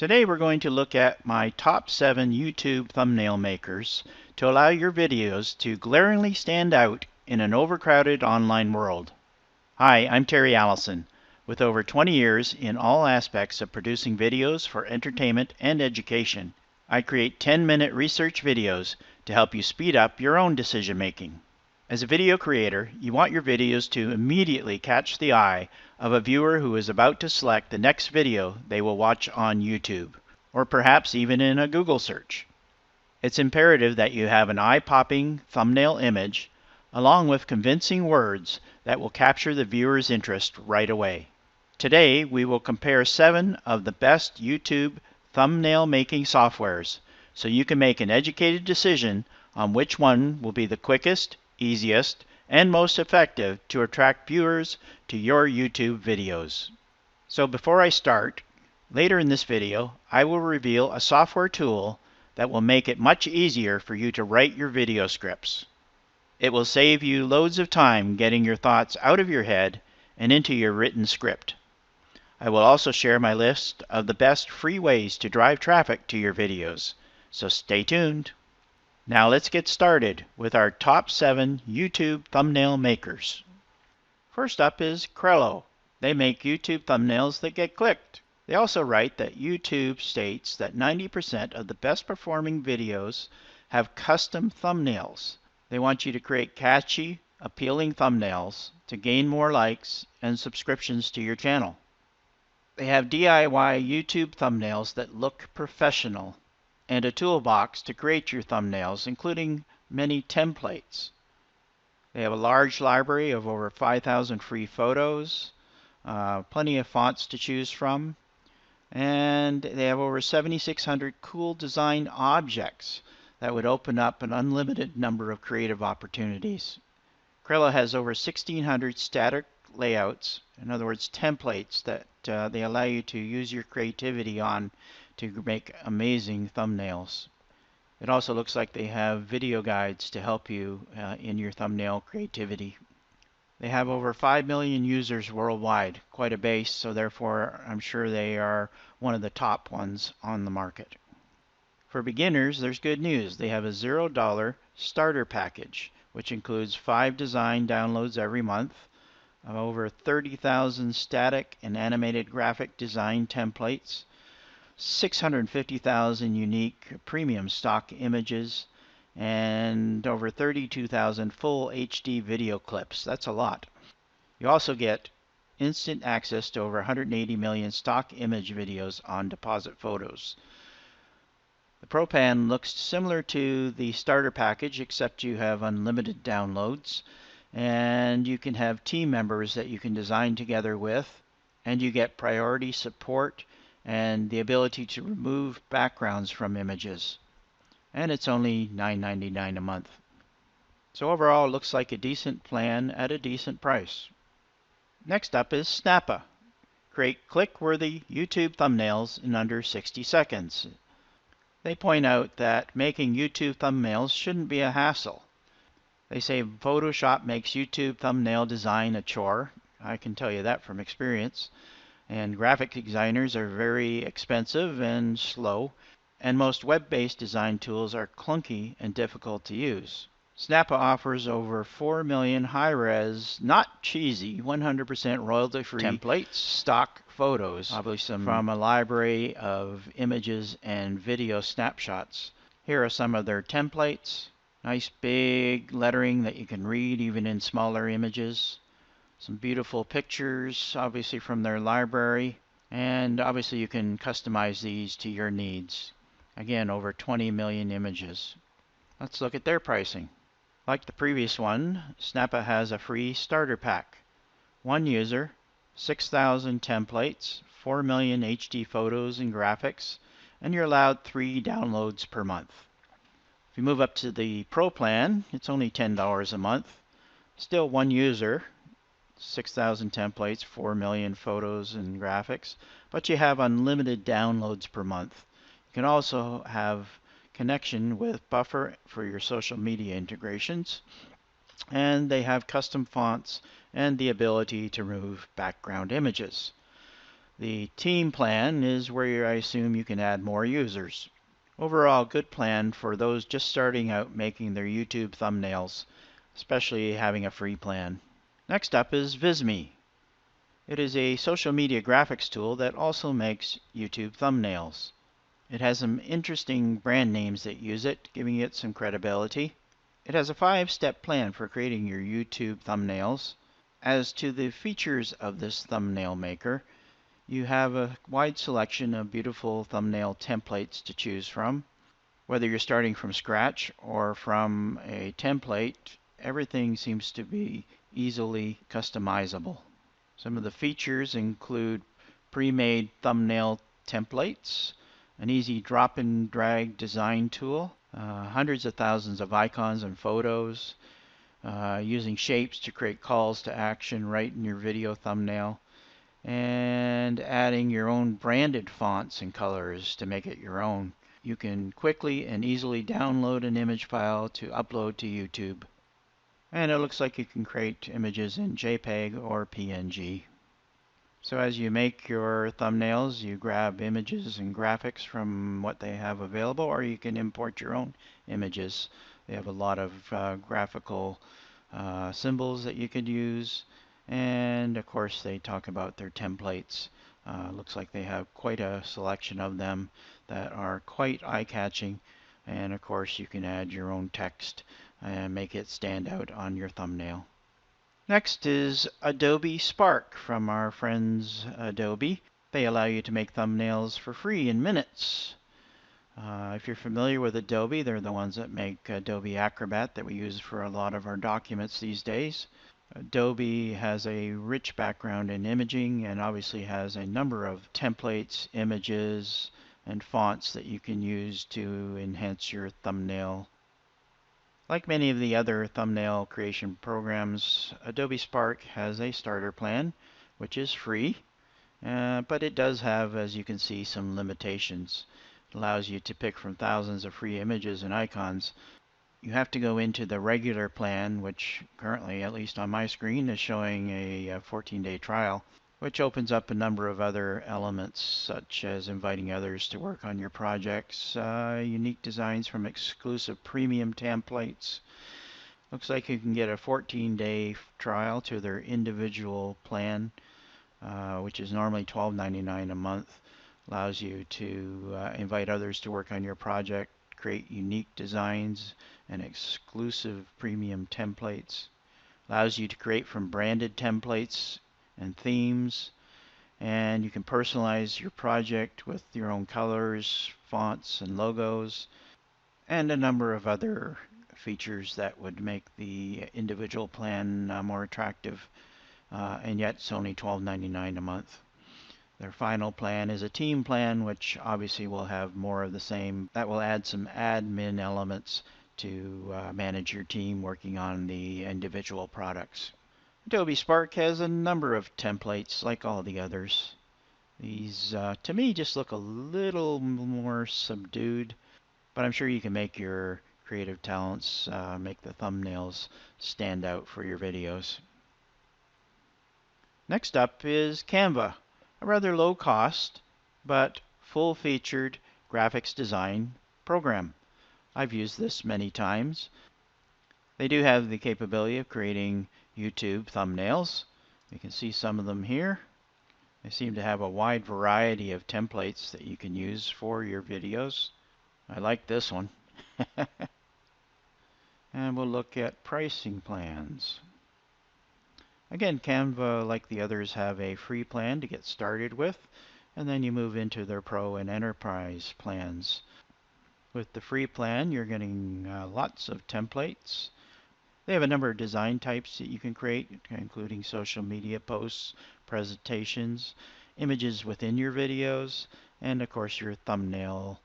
Today we're going to look at my top 7 YouTube thumbnail makers to allow your videos to glaringly stand out in an overcrowded online world. Hi, I'm Terry Allison, with over 20 years in all aspects of producing videos for entertainment and education. I create 10-minute research videos to help you speed up your own decision making. As a video creator, you want your videos to immediately catch the eye of a viewer who is about to select the next video they will watch on YouTube, or perhaps even in a Google search. It's imperative that you have an eye-popping thumbnail image, along with convincing words that will capture the viewer's interest right away. Today, we will compare 7 of the best YouTube thumbnail making softwares, so you can make an educated decision on which one will be the quickest, easiest, and most effective to attract viewers to your YouTube videos. So before I start, later in this video, I will reveal a software tool that will make it much easier for you to write your video scripts. It will save you loads of time getting your thoughts out of your head and into your written script. I will also share my list of the best free ways to drive traffic to your videos, so stay tuned. Now let's get started with our top 7 YouTube thumbnail makers. First up is Crello. They make YouTube thumbnails that get clicked. They also write that YouTube states that 90% of the best performing videos have custom thumbnails. They want you to create catchy, appealing thumbnails to gain more likes and subscriptions to your channel. They have DIY YouTube thumbnails that look professional, and a toolbox to create your thumbnails, including many templates. They have a large library of over 5,000 free photos, plenty of fonts to choose from, and they have over 7,600 cool design objects that would open up an unlimited number of creative opportunities. Crello has over 1,600 static layouts, in other words templates that they allow you to use your creativity on to make amazing thumbnails. It also looks like they have video guides to help you in your thumbnail creativity. They have over 5 million users worldwide, quite a base, so therefore I'm sure they are one of the top ones on the market. For beginners, there's good news. They have a $0 starter package, which includes 5 design downloads every month, over 30,000 static and animated graphic design templates, 650,000 unique premium stock images, and over 32,000 full HD video clips. That's a lot. You also get instant access to over 180 million stock image videos on deposit photos. The Pro Plan looks similar to the starter package, except you have unlimited downloads, and you can have team members that you can design together with, and you get priority support and the ability to remove backgrounds from images. And it's only $9.99 a month. So overall, it looks like a decent plan at a decent price. Next up is Snappa. Create click-worthy YouTube thumbnails in under 60 seconds. They point out that making YouTube thumbnails shouldn't be a hassle. They say Photoshop makes YouTube thumbnail design a chore. I can tell you that from experience. And graphic designers are very expensive and slow, and most web-based design tools are clunky and difficult to use. Snappa offers over 4 million high-res, not cheesy, 100% royalty-free templates, stock photos, obviously from a library of images and video snapshots. Here are some of their templates. Nice big lettering that you can read even in smaller images. Some beautiful pictures, obviously from their library, and obviously you can customize these to your needs. Again, over 20 million images. Let's look at their pricing. Like the previous one, Snappa has a free starter pack. One user, 6,000 templates, 4 million HD photos and graphics, and you're allowed 3 downloads per month. If you move up to the Pro plan, it's only $10 a month. Still one user, 6,000 templates, 4 million photos and graphics, but you have unlimited downloads per month. You can also have connection with Buffer for your social media integrations, and they have custom fonts and the ability to remove background images. The team plan is where I assume you can add more users. Overall, good plan for those just starting out making their YouTube thumbnails, especially having a free plan. Next up is Visme. It is a social media graphics tool that also makes YouTube thumbnails. It has some interesting brand names that use it, giving it some credibility. It has a 5-step plan for creating your YouTube thumbnails. As to the features of this thumbnail maker, you have a wide selection of beautiful thumbnail templates to choose from. Whether you're starting from scratch or from a template, everything seems to be easily customizable. Some of the features include pre-made thumbnail templates, an easy drop and drag design tool, hundreds of thousands of icons and photos, using shapes to create calls to action right in your video thumbnail, and adding your own branded fonts and colors to make it your own. You can quickly and easily download an image file to upload to YouTube. And it looks like you can create images in JPEG or PNG. So as you make your thumbnails, you grab images and graphics from what they have available, or you can import your own images. They have a lot of graphical symbols that you could use, and of course they talk about their templates. Looks like they have quite a selection of them that are quite eye-catching, and of course you can add your own text and make it stand out on your thumbnail. Next is Adobe Spark from our friends Adobe. They allow you to make thumbnails for free in minutes. If you're familiar with Adobe, they're the ones that make Adobe Acrobat that we use for a lot of our documents these days. Adobe has a rich background in imaging and obviously has a number of templates, images, and fonts that you can use to enhance your thumbnail. Like many of the other thumbnail creation programs, Adobe Spark has a starter plan, which is free, but it does have, as you can see, some limitations. It allows you to pick from thousands of free images and icons. You have to go into the regular plan, which currently, at least on my screen, is showing a 14-day trial, which opens up a number of other elements, such as inviting others to work on your projects, unique designs from exclusive premium templates. Looks like you can get a 14-day trial to their individual plan, which is normally $12.99 a month. Allows you to invite others to work on your project, create unique designs and exclusive premium templates. Allows you to create from branded templates and themes, and you can personalize your project with your own colors, fonts, and logos, and a number of other features that would make the individual plan more attractive, and yet it's only $12.99 a month. Their final plan is a team plan, which obviously will have more of the same. That will add some admin elements to manage your team working on the individual products. Adobe Spark has a number of templates like all the others. These, to me, just look a little more subdued, but I'm sure you can make your creative talents make the thumbnails stand out for your videos. Next up is Canva, a rather low cost but full-featured graphics design program. I've used this many times. They do have the capability of creating YouTube thumbnails. You can see some of them here. They seem to have a wide variety of templates that you can use for your videos. I like this one. And we'll look at pricing plans. Again, Canva, like the others, have a free plan to get started with, and then you move into their Pro and Enterprise plans. With the free plan, you're getting lots of templates. They have a number of design types that you can create, including social media posts, presentations, images within your videos, and of course your thumbnail.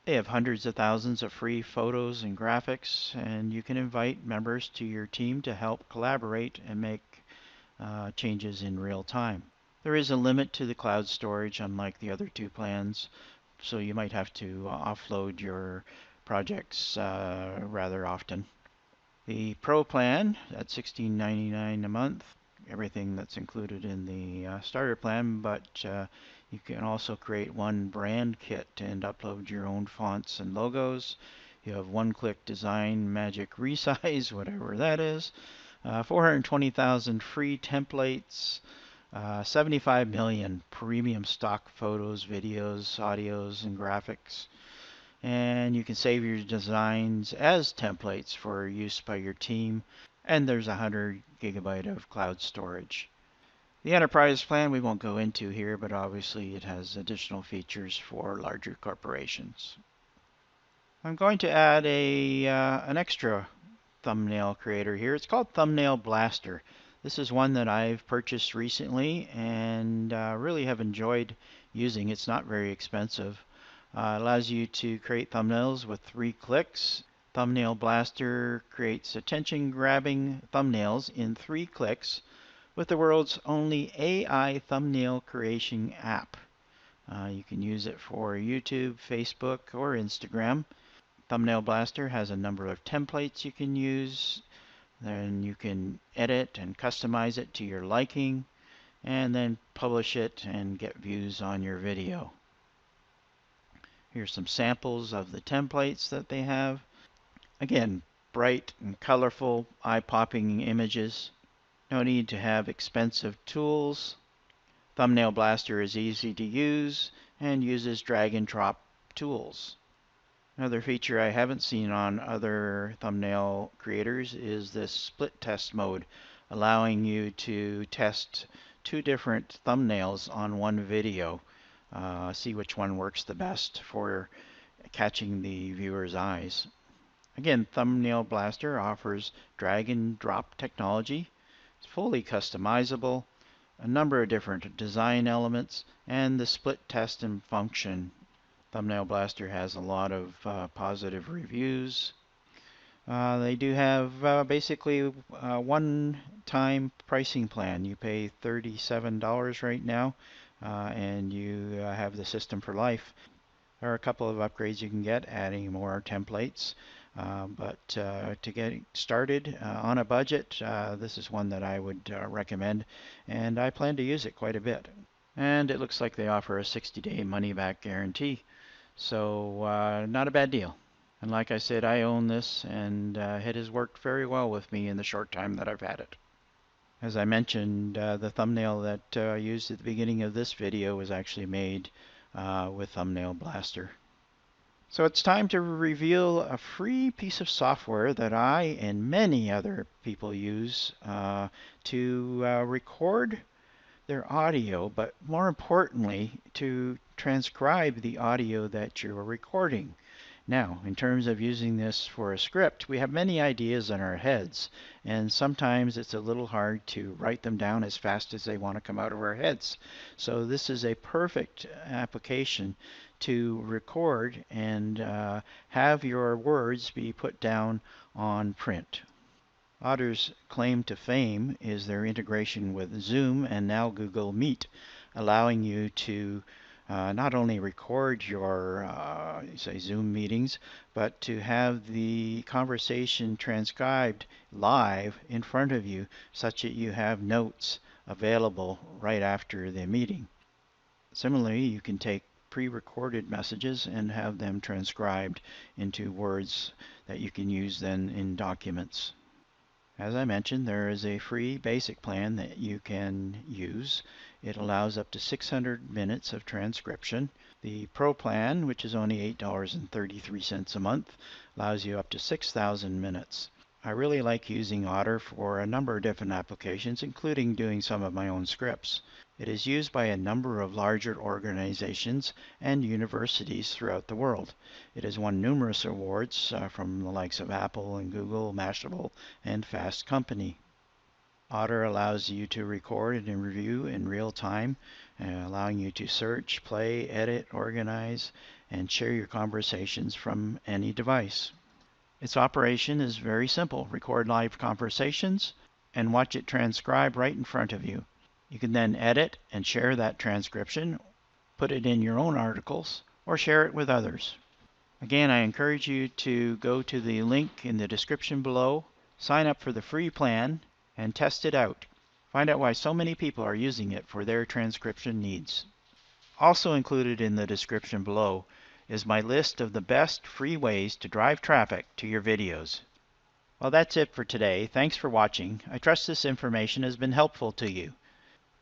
They have hundreds of thousands of free photos and graphics, and you can invite members to your team to help collaborate and make changes in real time. There is a limit to the cloud storage, unlike the other two plans, so you might have to offload your projects rather often. The Pro plan at $16.99 a month everything that's included in the starter plan, but you can also create one brand kit and upload your own fonts and logos. You have one-click design, magic resize, whatever that is, 420,000 free templates, 75 million premium stock photos, videos, audios, and graphics. And you can save your designs as templates for use by your team. And there's 100 gigabyte of cloud storage. The enterprise plan we won't go into here, but obviously it has additional features for larger corporations. I'm going to add an extra thumbnail creator here. It's called Thumbnail Blaster. This is one that I've purchased recently and really have enjoyed using. It's not very expensive. Allows you to create thumbnails with 3 clicks. Thumbnail Blaster creates attention-grabbing thumbnails in 3 clicks with the world's only AI thumbnail creation app. You can use it for YouTube, Facebook, or Instagram. Thumbnail Blaster has a number of templates you can use. Then you can edit and customize it to your liking, and then publish it and get views on your video. Here's some samples of the templates that they have. Again, bright and colorful, eye-popping images. No need to have expensive tools. Thumbnail Blaster is easy to use and uses drag and drop tools. Another feature I haven't seen on other thumbnail creators is this split test mode, allowing you to test 2 different thumbnails on one video. See which one works the best for catching the viewer's eyes. Again, Thumbnail Blaster offers drag and drop technology. It's fully customizable, a number of different design elements, and the split test and function. Thumbnail Blaster has a lot of positive reviews. They do have basically a one-time pricing plan. You pay $37 right now, and you have the system for life. There are a couple of upgrades you can get, adding more templates. But to get started on a budget, this is one that I would recommend, and I plan to use it quite a bit. And it looks like they offer a 60-day money-back guarantee, so not a bad deal. And like I said, I own this, and it has worked very well with me in the short time that I've had it. As I mentioned, the thumbnail that I used at the beginning of this video was actually made with Thumbnail Blaster. So it's time to reveal a free piece of software that I and many other people use to record their audio, but more importantly, to transcribe the audio that you're recording. Now, in terms of using this for a script, we have many ideas in our heads, and sometimes it's a little hard to write them down as fast as they want to come out of our heads. So this is a perfect application to record and have your words be put down on print. Otter's claim to fame is their integration with Zoom and now Google Meet, allowing you to not only record your, say, Zoom meetings, but to have the conversation transcribed live in front of you such that you have notes available right after the meeting. Similarly, you can take pre-recorded messages and have them transcribed into words that you can use then in documents. As I mentioned, there is a free basic plan that you can use. It allows up to 600 minutes of transcription. The Pro plan, which is only $8.33 a month, allows you up to 6,000 minutes. I really like using Otter for a number of different applications, including doing some of my own scripts. It is used by a number of larger organizations and universities throughout the world. It has won numerous awards from the likes of Apple and Google, Mashable, and Fast Company. Otter allows you to record and review in real time, allowing you to search, play, edit, organize, and share your conversations from any device. Its operation is very simple. Record live conversations and watch it transcribe right in front of you. You can then edit and share that transcription, put it in your own articles, or share it with others. Again, I encourage you to go to the link in the description below, sign up for the free plan, and test it out. Find out why so many people are using it for their transcription needs. Also included in the description below is my list of the best free ways to drive traffic to your videos. Well, that's it for today. Thanks for watching. I trust this information has been helpful to you.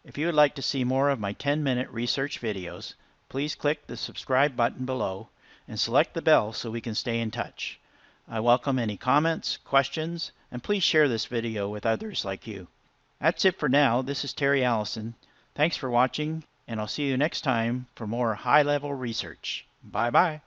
If you would like to see more of my 10-minute research videos, please click the subscribe button below and select the bell so we can stay in touch. I welcome any comments, questions, and please share this video with others like you. That's it for now. This is Terry Allison. Thanks for watching, and I'll see you next time for more high-level research. Bye-bye.